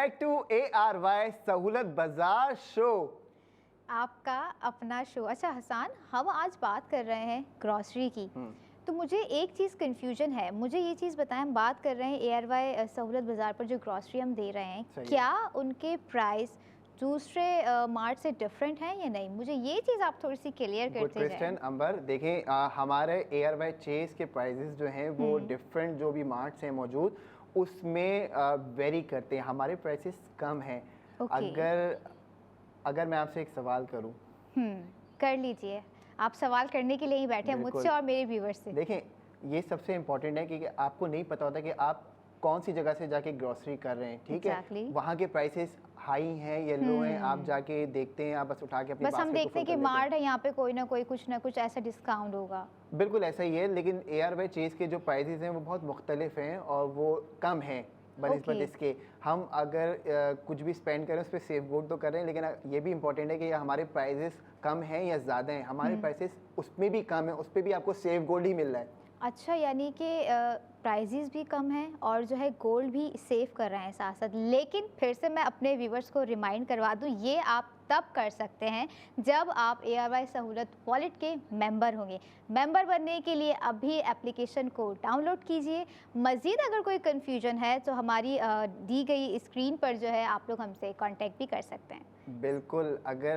Back to ARY सहूलत बाजार show. आपका अपना शो। अच्छा हसान, हम आज बात कर रहे हैं ग्रॉसरी की। तो मुझे एक चीज़ कन्फ्यूजन है, मुझे ये चीज़ बताएं, हम बात कर रहे हैं ARY सहूलत बाज़ार पर जो ग्रॉसरी हम दे रहे हैं, क्या उनके प्राइस दूसरे मार्ट से डिफरेंट हैं या नहीं? मुझे ये चीज़ आप थोड़ी सी क्लियर करते जाएं। गुड क्वेश्चन अंबर। देखें, हमारे ARY चेज के प्राइसेस जो हैं वो डिफरेंट जो भी मार्ट्स हैं मौजूद उसमें वेरी करते हैं। हमारे प्राइसेस कम हैं। अगर मैं आपसे एक सवाल करूं। कर लीजिए। आप सवाल करने के लिए ही बैठे हैं मुझसे और मेरे व्यूअर्स से। देखें, ये सबसे इम्पोर्टेंट है कि आपको नहीं पता होता कि आप कौन सी जगह से जाके ग्रोसरी कर रहे हैं, ठीक है। वहाँ के प्राइसेस हाई हैं या लो हैं, आप जाके देखते हैं, आप बस उठा के अपनी बस हम देखते हैं कि मार्ट है यहाँ पे कोई ना कुछ ऐसा डिस्काउंट होगा। बिल्कुल ऐसा ही है, लेकिन ARY चीज़ के जो प्राइसेस हैं वो बहुत मुख्तलिफ हैं और वो कम हैं बनिस्बत इसके। हम अगर कुछ भी स्पेंड करें उस पर सेफ बोर्ड तो कर रहे हैं, लेकिन ये भी इंपॉर्टेंट है कि हमारे प्राइसेस कम हैं या ज़्यादा हैं। हमारे प्राइसेस उसमें भी कम है, उस पर भी आपको सेफ गोल्ड ही मिल रहा है। अच्छा, यानी कि प्राइजेस भी कम हैं और जो है गोल्ड भी सेव कर रहे हैं साथ साथ। लेकिन फिर से मैं अपने व्यूवर्स को रिमाइंड करवा दूं, ये आप तब कर सकते हैं जब आप ARY सहूलत वॉलेट के मेंबर होंगे। मेंबर बनने के लिए अभी एप्लीकेशन को डाउनलोड कीजिए। मज़ीद अगर कोई कन्फ्यूजन है तो हमारी दी गई स्क्रीन पर जो है आप लोग हमसे कांटेक्ट भी कर सकते हैं। बिल्कुल। अगर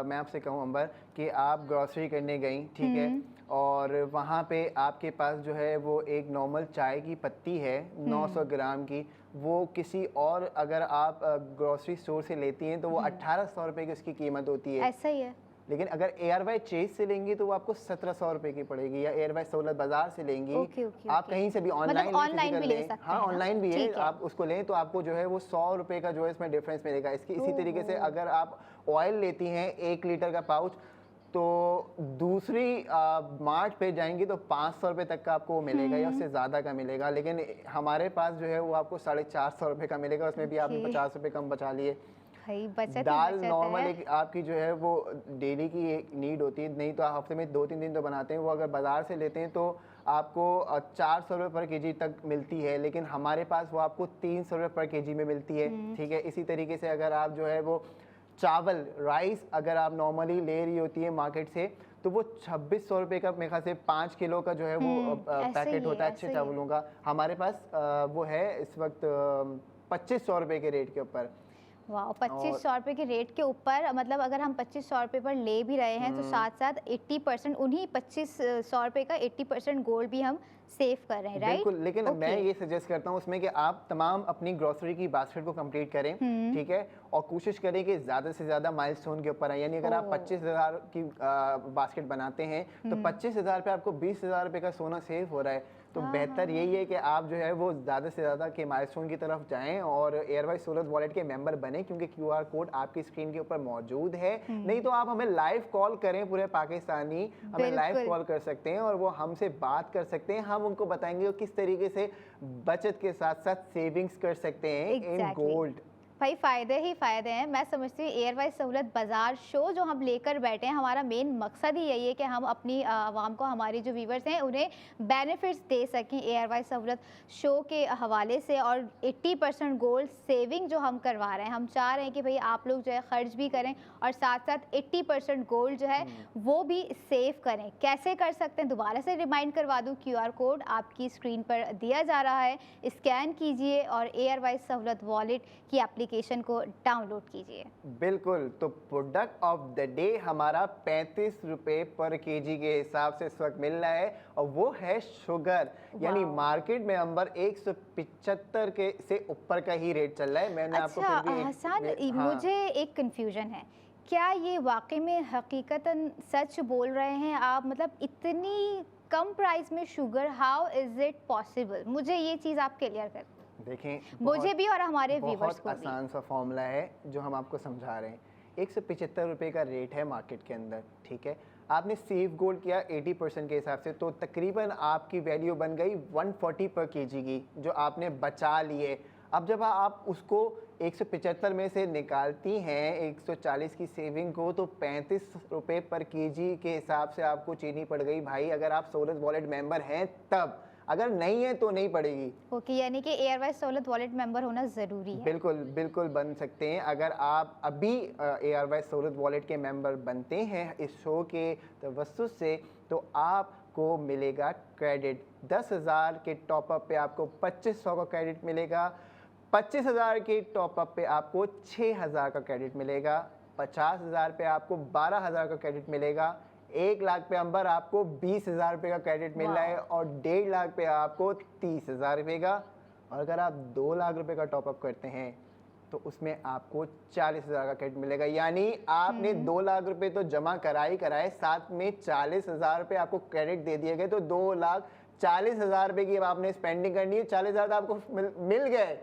मैं आपसे कहूँ अंबर कि आप ग्रॉसरी करने गई, ठीक है, और वहाँ पे आपके पास जो है वो एक नॉर्मल चाय की पत्ती है 900 ग्राम की, वो किसी और अगर आप ग्रॉसरी स्टोर से लेती हैं तो वो 1800 रुपये की उसकी कीमत होती है। ऐसा ही है। लेकिन अगर ARY चेज से लेंगी तो वो आपको 1700 रुपये की पड़ेगी, या ARY सहूलत बाजार से लेंगी। आप कहीं से भी ऑनलाइन भी ले सकते हैं। हाँ, ऑनलाइन भी है, आप उसको लें तो आपको जो है वो 100 रुपये का जो है इसमें डिफरेंस मिलेगा। इसी तरीके से अगर आप ऑयल लेती हैं 1 लीटर का पाउच, तो दूसरी मार्ट पे जाएंगी तो 500 रुपये तक का आपको मिलेगा या उससे ज़्यादा का मिलेगा। लेकिन हमारे पास जो है वो आपको 450 रुपये का मिलेगा, उसमें भी आपने 50 रुपये कम बचा लिए। दाल नॉर्मल एक आपकी जो है वो डेली की एक नीड होती है, नहीं तो हफ्ते में 2-3 दिन तो बनाते हैं। वो अगर बाज़ार से लेते हैं तो आपको 400 रुपये पर केजी तक मिलती है, लेकिन हमारे पास वो आपको 300 रुपये पर केजी में मिलती है, ठीक है। इसी तरीके से अगर आप जो है वो चावल राइस अगर आप नॉर्मली ले रही होती है मार्केट से तो वो 2600 रुपये का, मेरे ख्याल से 5 किलो का जो है वो पैकेट होता है अच्छे चावलों का। हमारे पास वो है इस वक्त 2500 रुपये के रेट के ऊपर। वाह, 2500 रुपये के रेट के ऊपर, मतलब अगर हम 2500 रुपये पर ले भी रहे हैं तो साथ साथ 80% उन्हीं 2500 रुपये का 80% गोल्ड भी हम सेव कर रहे हैं, राइट? बिल्कुल। लेकिन मैं ये सजेस्ट करता हूँ उसमें कि आप तमाम अपनी ग्रोसरी की बास्केट को कंप्लीट करें, ठीक है, और कोशिश करें कि ज़्यादा से ज़्यादा माइलस्टोन के ऊपर आए। यानी अगर आप 25,000 की बास्केट बनाते हैं तो 25,000 पे आपको 20,000 रुपये का सोना सेव हो रहा है। तो बेहतर यही है कि आप जो है वो ज़्यादा से ज़्यादा के माइलस्टोन की तरफ जाएं और ARY सहूलत वॉलेट के मेंबर बने, क्योंकि QR कोड आपकी स्क्रीन के ऊपर मौजूद है। नहीं तो आप हमें लाइव कॉल करें, पूरे पाकिस्तानी हमें लाइव कॉल कर सकते हैं और वो हमसे बात कर सकते हैं। हम उनको बताएंगे वो किस तरीके से बचत के साथ साथ सेविंग्स कर सकते हैं इन गोल्ड। भाई फ़ायदे ही फ़ायदे हैं। मैं समझती हूँ ARY सहूलत बाज़ार शो जो हम लेकर बैठे हैं, हमारा मेन मकसद ही यही है कि हम अपनी आवाम को, हमारे जो व्यूवर्स हैं, उन्हें बेनिफिट्स दे सकें ARY सहूलत शो के हवाले से। और 80% गोल्ड सेविंग जो हम करवा रहे हैं, हम चाह रहे हैं कि भाई आप लोग जो है ख़र्च भी करें और साथ साथ 80% गोल्ड जो है वो भी सेव करें। कैसे कर सकते हैं, दोबारा से रिमाइंड करवा दूँ, QR कोड आपकी स्क्रीन पर दिया जा रहा है, स्कैन कीजिए और ARY सहूलत वॉलेट की एप्लीकेशन को डाउनलोड कीजिए। बिल्कुल। तो प्रोडक्ट ऑफ द डे हमारा 35 रुपये पर केजी के हिसाब से इस वक्त मिल रहा है और वो है शुगर। यानी मार्केट में अंबर 175 के से ऊपर का ही रेट चल रहा है। मैंने आपको फिर भी हसन, मुझे एक कंफ्यूजन है, क्या ये वाकई में हकीकतन सच बोल रहे हैं आप? मतलब इतनी कम प्राइस में sugar, how is it possible? मुझे ये चीज़ आप क्लियर कर देखें, मुझे भी और हमारे व्यूवर्स को भी। बहुत आसान सा फॉर्मूला है जो हम आपको समझा रहे हैं। 175 रुपये का रेट है मार्केट के अंदर, ठीक है। आपने सेफ गोल्ड किया 80% के हिसाब से, तो तकरीबन आपकी वैल्यू बन गई 140 पर केजी की, जो आपने बचा लिए। अब जब आप उसको 175 में से निकालती हैं 140 की सेविंग को, तो 35 रुपये पर केजी के हिसाब से आपको चीनी पड़ गई। भाई अगर आप सहूलत वॉलेट मेंबर हैं तब अगर नहीं है तो नहीं पड़ेगी। ओके, यानी कि एयरवाइज सहूलत वॉलेट मेंबर होना ज़रूरी है। बिल्कुल बिल्कुल बन सकते हैं। अगर आप अभी एयरवाइज सहूलत वॉलेट के मेंबर बनते हैं इस शो के तवस्सुस से, तो आपको मिलेगा क्रेडिट। 10,000 के टॉपअप पे आपको 2500 का क्रेडिट मिलेगा। 25,000 के टॉपअप पे आपको 6,000 का क्रेडिट मिलेगा। 50,000 पे आपको 12,000 का क्रेडिट मिलेगा। 1 लाख पे अंबर आपको 20,000 रुपये का क्रेडिट मिल रहा है, और 1.5 लाख पे आपको 30,000 रुपये का। और अगर आप 2 लाख रुपए का टॉपअप करते हैं तो उसमें आपको 40,000 का क्रेडिट मिलेगा। यानी आपने 2 लाख रुपए तो जमा कराए, साथ में 40,000 रुपये आपको क्रेडिट दे दिए गए, तो 2,40,000 रुपये की अब आपने स्पेंडिंग करनी है। 40,000 तो आपको मिल गए।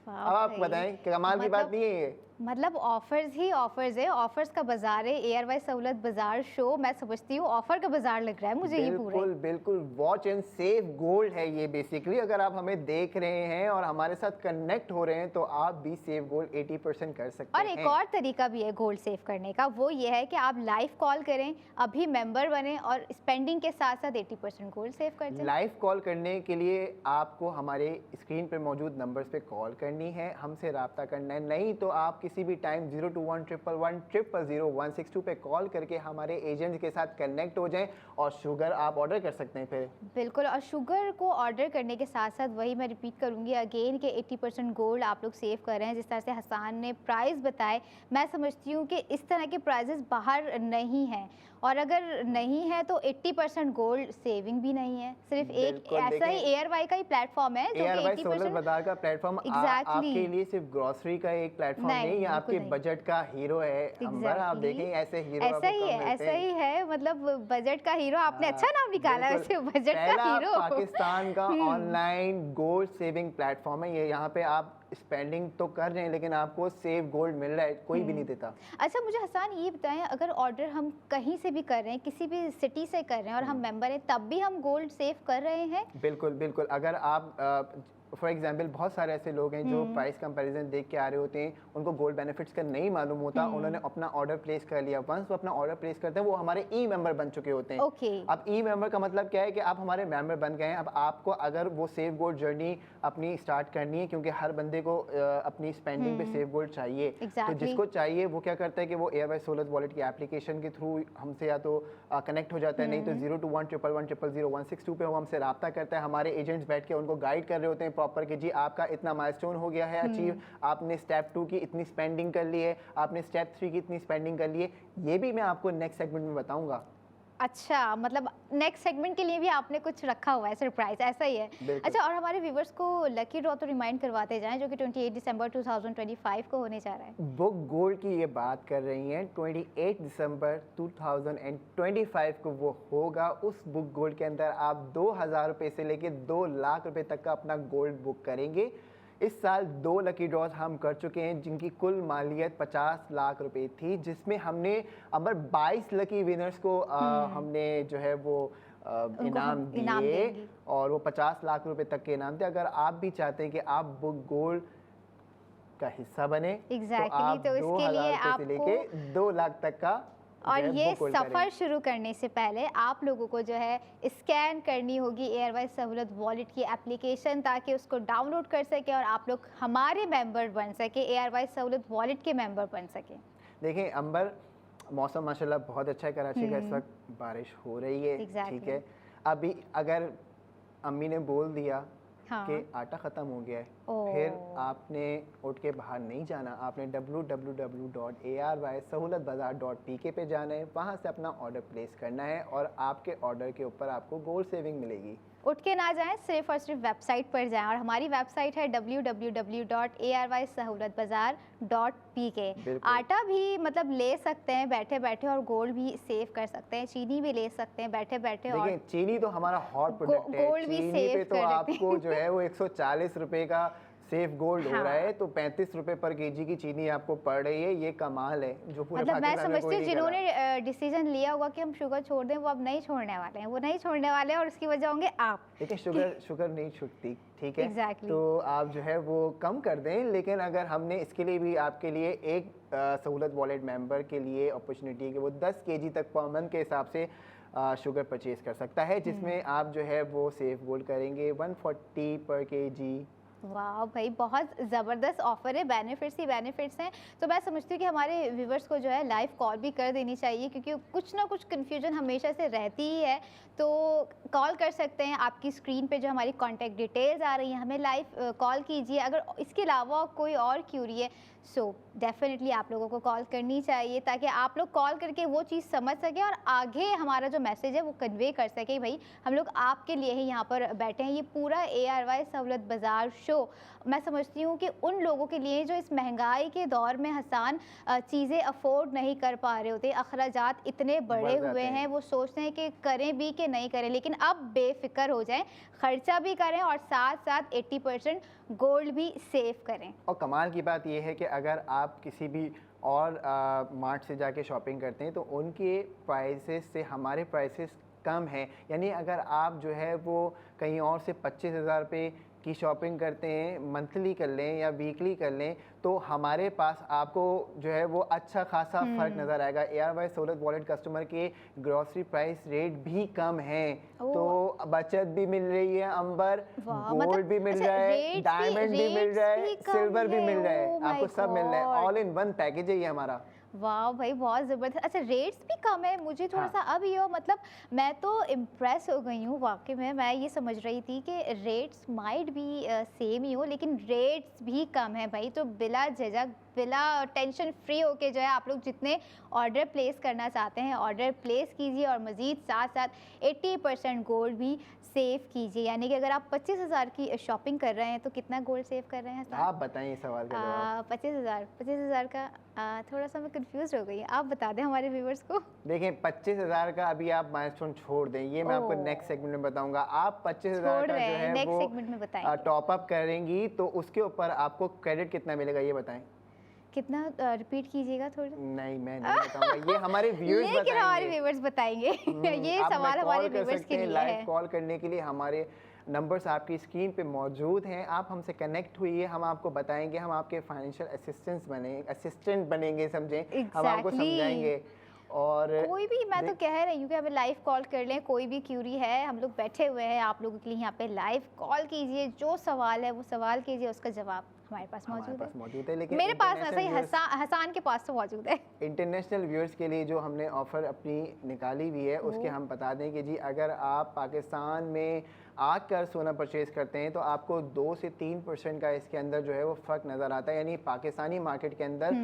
अब आप बताएं कि कमाल की बात नहीं है ये? मतलब ऑफर्स ही ऑफर्स है, ऑफर्स का बाजार है। एयरवाइज सहूलत बाजार शो मैं समझती हूँ ऑफर का बाजार लग रहा है मुझे ये पूरा। बिल्कुल बिल्कुल, वॉच एंड सेव गोल्ड है ये बेसिकली। अगर आप हमें देख रहे हैं और हमारे साथ कनेक्ट हो रहे हैं तो आप भी सेव गोल्ड 80% कर सकते हैं। और एक और तरीका भी है गोल्ड सेव करने का, वो ये है कि आप लाइव कॉल करें, अभी मेंबर बने और स्पेंडिंग के साथ साथ 80% गोल्ड सेव कर दें। लाइव कॉल करने के लिए आपको हमारे स्क्रीन पे मौजूद नंबर्स पे कॉल करनी है, हमसे रब्ता करना है। नहीं तो आप किसी भी टाइम 02111000162 पे कॉल करके हमारे एजेंट के साथ कनेक्ट हो जाएं और शुगर आप ऑर्डर कर सकते हैं फिर। बिल्कुल, और शुगर को ऑर्डर करने के साथ साथ वही मैं रिपीट करूंगी अगेन कि 80% गोल्ड आप लोग सेव कर रहे हैं। जिस तरह से हसन ने प्राइस बताए, मैं समझती हूँ कि इस तरह के प्राइजेस बाहर नहीं हैं, और अगर नहीं है तो 80% गोल्ड सेविंग भी नहीं है। सिर्फ एक ऐसा ही एयरवाई का ही प्लेटफॉर्म है जो कि 80% बाजार का प्लेटफॉर्म आपके लिए सिर्फ ग्रोसरी का एक प्लेटफॉर्म नहीं, ये आपके बजट का हीरो है। अंबर, आप देखें ऐसे हीरो ऐसा ही है, मतलब बजट का हीरो। आपने अच्छा नाम निकाला वैसे, बजट का हीरो। पाकिस्तान का ऑनलाइन गोल्ड सेविंग प्लेटफॉर्म है ये। यहाँ पे आप स्पेंडिंग तो कर रहे हैं लेकिन आपको सेव गोल्ड मिल रहा है, कोई भी नहीं देता। अच्छा, मुझे हसन ये बताएं, अगर ऑर्डर हम कहीं से भी कर रहे हैं, किसी भी सिटी से कर रहे हैं और हम मेंबर हैं, तब भी हम गोल्ड सेव कर रहे हैं? बिल्कुल बिल्कुल। अगर आप फॉर एग्जाम्पल बहुत सारे ऐसे लोग हैं जो प्राइस कंपैरिजन देख के आ रहे होते हैं, उनको गोल्ड बेनिफिट्स का नहीं मालूम होता, उन्होंने अपना ऑर्डर प्लेस कर लिया। वंस वो अपना ऑर्डर प्लेस करते हैं वो हमारे ई मेंबर बन चुके होते हैं। अब ई मेंबर का मतलब क्या है कि आप हमारे मेंबर बन गए हैं। अब आपको अगर वो सेव गोल्ड जर्नी अपनी स्टार्ट करनी है, क्योंकि हर बंदे को अपनी स्पेंडिंग पे सेव गोल्ड चाहिए, तो जिसको चाहिए वो क्या करता है कि वो एयरवाइज सहूलत वॉलेट की एप्लीकेशन के थ्रू हमसे या तो कनेक्ट हो जाता है, नहीं तो 02111000162 पे वो हमसे रब्ता करता है। हमारे एजेंट्स बैठ के उनको गाइड कर रहे होते हैं प्रॉपर कि जी आपका इतना माइलस्टोन हो गया है अचीव, आपने स्टेप 2 की इतनी स्पेंडिंग कर ली है, आपने स्टेप 3 की इतनी स्पेंडिंग कर ली है। ये भी मैं आपको नेक्स्ट सेगमेंट में बताऊंगा। अच्छा, मतलब नेक्स्ट सेगमेंट के लिए भी आपने कुछ रखा हुआ है सरप्राइज, ऐसा ही है? अच्छा, और हमारे व्यूवर्स को लकी ड्रॉ तो रिमाइंड करवाते जाएं, जो कि 28 दिसंबर 2025 को होने जा रहा है। बुक गोल्ड की ये बात कर रही हैं, 28 दिसंबर 2025 को वो होगा। उस बुक गोल्ड के अंदर आप 2,000 रुपये से लेके 2 लाख रुपये तक का अपना गोल्ड बुक करेंगे। इस साल 2 लकी ड्रॉज हम कर चुके हैं जिनकी कुल मालियत 50 लाख रुपए थी, जिसमें हमने अंबर 22 लकी विनर्स को हमने जो है वो इनाम दिए, और वो 50 लाख रुपए तक के इनाम थे। अगर आप भी चाहते हैं कि आप बुक गोल्ड का हिस्सा बने, तो आप 2,000 से लेके 2 लाख तक का, और ये सफ़र शुरू करने से पहले आप लोगों को जो है स्कैन करनी होगी एयरवाइज सहूलत वॉलेट की एप्लीकेशन, ताकि उसको डाउनलोड कर सके और आप लोग हमारे मेंबर बन सके, एयरवाइज सहूलत वॉलेट के मेंबर बन सके। देखिए अंबर, मौसम माशाल्लाह बहुत अच्छा है कराची का, इस वक्त बारिश हो रही है। ठीक है, अभी अगर अम्मी ने बोल दिया कि आटा ख़त्म हो गया है, फिर आपने उठ के बाहर नहीं जाना, आपने www.arysahulatbazaar.pk पे जाना है, वहाँ से अपना ऑर्डर प्लेस करना है और आपके ऑर्डर के ऊपर आपको गोल्ड सेविंग मिलेगी। उठ के ना जाएं, सिर्फ और सिर्फ वेबसाइट पर जाएं, और हमारी वेबसाइट है www.arysahulatbazaar.pk। आटा भी मतलब ले सकते हैं बैठे बैठे और गोल्ड भी सेव कर सकते हैं, चीनी भी ले सकते हैं बैठे बैठे। देखिए चीनी तो हमारा हॉट प्रोडक्ट है, गोल्ड भी चीनी सेव पे तो आपको जो है वो 140 रुपए का सेफ गोल्ड हो रहा है, तो 35 रुपए पर केजी की चीनी आपको पड़ रही है। ये कमाल है जो पूरे मतलब मैं समझती हूँ जिन्होंने डिसीजन लिया होगा कि हम शुगर छोड़ दें, वो अब नहीं छोड़ने वाले हैं, वो नहीं छोड़ने वाले हैं, और उसकी वजह होंगे आप। देखिए शुगर नहीं छूटती, ठीक है? exactly. तो आप जो है वो कम कर दें, लेकिन अगर हमने इसके लिए भी आपके लिए एक सहूलत वॉलेट मेंबर के लिए अपॉर्चुनिटी है कि वो 10 केजी तक पर मंथ के हिसाब से शुगर परचेज कर सकता है, जिसमें आप जो है वो सेफ गोल्ड करेंगे 140 पर केजी। वाह भाई, बहुत ज़बरदस्त ऑफर है, बेनिफिट्स ही बेनिफिट्स हैं। तो मैं समझती हूँ कि हमारे व्यूवर्स को जो है लाइव कॉल भी कर देनी चाहिए, क्योंकि कुछ ना कुछ कन्फ्यूजन हमेशा से रहती ही है। तो कॉल कर सकते हैं, आपकी स्क्रीन पे जो हमारी कॉन्टैक्ट डिटेल्स आ रही हैं, हमें लाइव कॉल कीजिए। अगर इसके अलावा कोई और क्यूरी है, सो डेफिनेटली आप लोगों को कॉल करनी चाहिए, ताकि आप लोग कॉल करके वो चीज़ समझ सकें और आगे हमारा जो मैसेज है वो कन्वे कर सकें। भाई हम लोग आपके लिए ही यहाँ पर बैठे हैं। ये पूरा ARY सहूलत बाज़ार शो मैं समझती हूँ कि उन लोगों के लिए जो इस महंगाई के दौर में हसान चीज़ें अफोर्ड नहीं कर पा रहे होते, अखराजात इतने बड़े हुए हैं, वो सोचते हैं कि करें भी कि नहीं करें, लेकिन अब बेफिक्र हो जाएं, खर्चा भी करें और साथ साथ 80% गोल्ड भी सेव करें। और कमाल की बात यह है कि अगर आप किसी भी और मार्ट से जाके शॉपिंग करते हैं तो उनके प्राइसेस से हमारे प्राइसेस कम हैं। यानी अगर आप जो है वो कहीं और से 25,000 रुपये की शॉपिंग करते हैं, मंथली कर लें या वीकली कर लें, तो हमारे पास आपको जो है वो अच्छा खासा फ़र्क नज़र आएगा। ARY सहूलत वॉलेट कस्टमर के ग्रॉसरी प्राइस रेट भी कम हैं, तो बचत भी मिल रही है, अंबर गोल्ड भी मिल रहा है, डायमंड भी मिल रहा है, सिल्वर भी मिल रहा है, आपको सब मिल रहा है। ऑल इन वन पैकेज है ये हमारा। वाह भाई, बहुत ज़बरदस्त। अच्छा, रेट्स भी कम है, मुझे थोड़ा सा अब ये मतलब मैं तो इम्प्रेस हो गई हूँ वाकई में। मैं ये समझ रही थी कि रेट्स माइट भी सेम ही हो, लेकिन रेट्स भी कम है भाई। तो बिला झिझक, बिला टेंशन फ्री होके जो है आप लोग जितने ऑर्डर प्लेस करना चाहते हैं ऑर्डर प्लेस कीजिए, और मज़ीद साथ साथ 80% गोल्ड भी सेव कीजिए। यानी कि अगर आप 25,000 की शॉपिंग कर रहे हैं तो कितना गोल्ड सेव कर रहे हैं? आप बताइए सवाल का जवाब। 25,000 का थोड़ा सा मैं कंफ्यूज हो गई, आप बता दें हमारे व्यूवर्स को। देखें, 25,000 का अभी आप माइलस्टोन छोड़ दें, ये मैं आपको नेक्स्ट सेगमेंट में बताऊंगा। आप 25,000 का जो है नेक्स्ट सेगमेंट में बताएंगे। टॉप अप करेंगी तो उसके ऊपर आपको क्रेडिट कितना मिलेगा ये बताएं। कितना? रिपीट कीजिएगा थोड़ा। नहीं, मैं नहीं बताऊंगा, ये हमारे व्यूअर्स बताएंगे। लेकिन हमारे व्यूअर्स बताएंगे। ये सवाल हमारे व्यूअर्स के लिए है। लाइव कॉल करने के लिए हमारे नंबर्स आपकी स्क्रीन पे मौजूद हैं, आप हमसे कनेक्ट हुई है, हम आपको बताएंगे, हम आपके फाइनेंशियल असिस्टेंट बनेंगे, समझें। हम आपको समझाएंगे। और कोई भी, मैं तो कह रही हूँ कि हमें लाइव कॉल कर लें, कोई भी क्यूरी है, हम लोग बैठे हुए हैं आप लोगों के लिए यहाँ पे। लाइव कॉल कीजिए, जो सवाल है वो सवाल कीजिए, उसका जवाब हमारे पास मौजूद है। लेकिन मेरे पास ऐसा ही हसान के पास तो मौजूद है। इंटरनेशनल व्यूअर्स के लिए जो हमने ऑफ़र अपनी निकाली हुई है उसके हम बता दें कि जी अगर आप पाकिस्तान में आकर सोना परचेज़ करते हैं तो आपको 2 से 3% का इसके अंदर जो है वो फ़र्क नज़र आता है। यानी पाकिस्तानी मार्केट के अंदर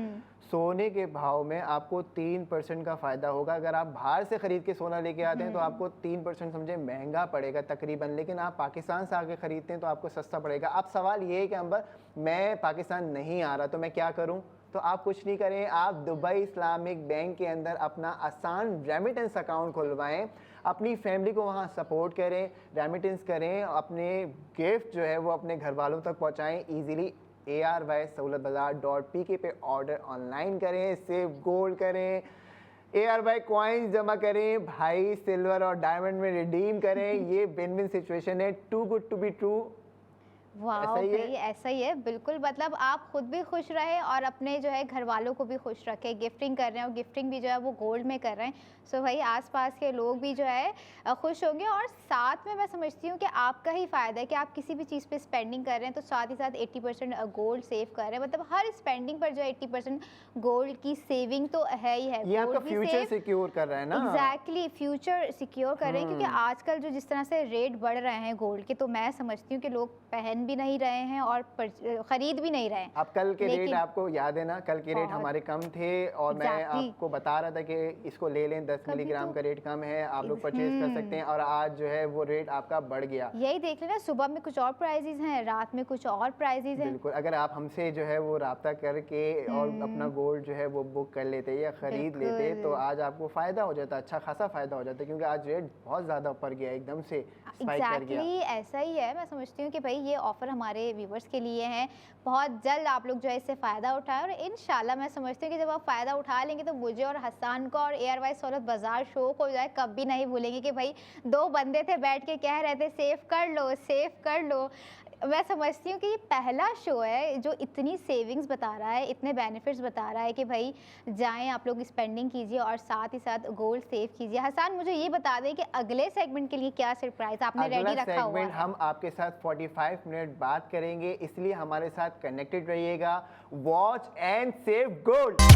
सोने के भाव में आपको 3% का फ़ायदा होगा। अगर आप बाहर से ख़रीद के सोना लेके आते हैं तो आपको 3% समझे महंगा पड़ेगा तकरीबन, लेकिन आप पाकिस्तान से आके ख़रीदते हैं तो आपको सस्ता पड़ेगा। अब सवाल ये है कि अंबर, मैं पाकिस्तान नहीं आ रहा तो मैं क्या करूँ? तो आप कुछ नहीं करें, आप दुबई इस्लामिक बैंक के अंदर अपना आसान रेमिटेंस अकाउंट खुलवाएं, अपनी फैमिली को वहाँ सपोर्ट करें, रेमिटेंस करें, अपने गिफ्ट जो है वो अपने घर वालों तक पहुँचाएं ईज़िली। ARY सहूलत बाज़ार.pk पे ऑर्डर ऑनलाइन करें, सेव गोल्ड करें, ARY कॉइन्स जमा करें, भाई सिल्वर और डायमंड में रिडीम करें। ये विन विन सिचुएशन है, too good to be true. वाह भाई, ऐसा ही है बिल्कुल। मतलब आप खुद भी खुश रहें और अपने जो है घर वालों को भी खुश रखें। गिफ्टिंग कर रहे हैं और गिफ्टिंग भी जो है वो गोल्ड में कर रहे हैं, सो भाई आसपास के लोग भी जो है खुश होंगे। और साथ में मैं समझती हूँ कि आपका ही फ़ायदा है कि आप किसी भी चीज़ पे स्पेंडिंग कर रहे हैं तो साथ ही साथ 80% गोल्ड सेव कर रहे हैं। मतलब हर स्पेंडिंग पर जो है 80% गोल्ड की सेविंग तो है ही है। ये आपका फ्यूचर सिक्योर कर रहा है ना। एग्जैक्टली, फ्यूचर सिक्योर कर रहे हैं, क्योंकि आजकल जो जिस तरह से रेट बढ़ रहे हैं गोल्ड के, तो मैं समझती हूँ कि लोग पहन भी नहीं रहे हैं और खरीद भी नहीं रहे हैं। अब कल के रेट आपको याद है ना, कल के रेट हमारे कम थे और मैं आपको बता रहा था कि इसको ले लें, 10 मिलीग्राम का रेट कम है, आप लोग परचेज कर सकते हैं, और आज जो है वो रेट आपका बढ़ गया। यही देख लेना, सुबह में कुछ और प्राइजेज हैं, रात में कुछ और प्राइजेज हैं। बिल्कुल, अगर आप हमसे जो है वो राब्ता करके और अपना गोल्ड जो है वो बुक कर लेते या खरीद लेते तो आज आपको फ़ायदा हो जाता, अच्छा खासा फ़ायदा हो जाता, क्योंकि आज रेट बहुत ज़्यादा ऊपर गया, एकदम से स्पाइक कर गया। ऐसा ही है। मैं समझती हूँ कि भाई ये ऑफ़र हमारे व्यूवर्स के लिए हैं, बहुत जल्द आप लोग जो है इससे फ़ायदा उठाएं, और इंशाल्लाह मैं समझती हूँ कि जब आप फ़ायदा उठा लेंगे तो मुझे और हसान को और ARY सहूलत बाज़ार शो को जो है कभी नहीं भूलेंगे कि भाई 2 बंदे थे बैठ के कह रहे थे सेव कर लो, सेव कर लो। मैं समझती हूँ कि ये पहला शो है जो इतनी सेविंग्स बता रहा है, इतने बेनिफिट्स बता रहा है कि भाई जाएँ आप लोग स्पेंडिंग कीजिए और साथ ही साथ गोल्ड सेव कीजिए। हसन, मुझे ये बता दें कि अगले सेगमेंट के लिए क्या सरप्राइज़ आपने रेडी अगला रखा हुआ सेगमेंट है? हम आपके साथ 45 मिनट बात करेंगे, इसलिए हमारे साथ कनेक्टेड रहिएगा। Watch and save gold.